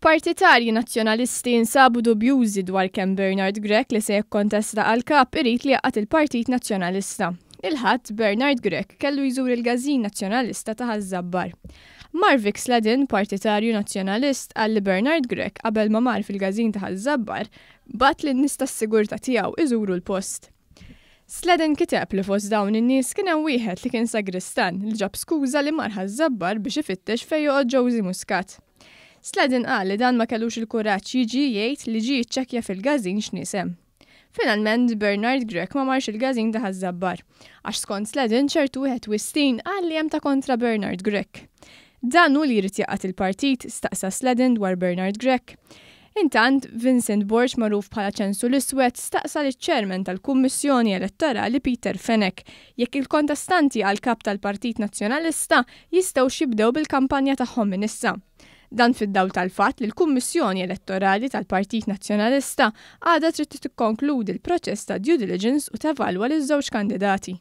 Partitarji nazzjonalisti nsabu dubjużi dwar kemm Bernard Grech li se jikkontesta għal kap irid li jaqgħad il-Partit Nazzjonalista. Il-ħadd Bernard Grech kellu jżur il-Gażin Nazzjonalista ta' Ħażabbar. Marvik Sledden, partitarju nazzjonalist, qal li Bernard Grech qabel ma mar fil-Gażin ta' Ħażabbar bat lin-nies tas-sigurtà tiegħu iżuru l-post. Sledden kiteb li fost dawn in-nies kien hemm wieħed li kien sagristan li ġab skuża li mar Ħażabbar biex ifittex fejn joqgħod Josie Muscat. Sledden qal li dan ma kellux il-kuraġġ jiġi jgħid li ġie ċċekkja fil-Gażin x'nisem. Finalment Bernard Grech ma marx il-Gażin ta' Ħażabbar, għax skont Sledden ċertu wieħed wistin qal li hemm ta' kontra Bernard Grech. Dan hu li jrid jaqgħad il-partit staqsa Sledden dwar Bernard Grech. Intant, Vincent Borch magħruf bħala ċensu l-Iswed staqsa liċ-ċermen tal-Kummissjoni Elettorali Peter Fenech jekk il-kontestanti għal kap tal-Partit Nazzjonalista jistgħu jibdew bil-kampanja tagħhom minn issa. Dan fid-dawl tal-fatt li l-Kummissjoni Elettorali tal-Partit Nazzjonalista għadha trid tikkonkludi l-proċess ta' due diligence u tevalwa liż-żewġ kandidati.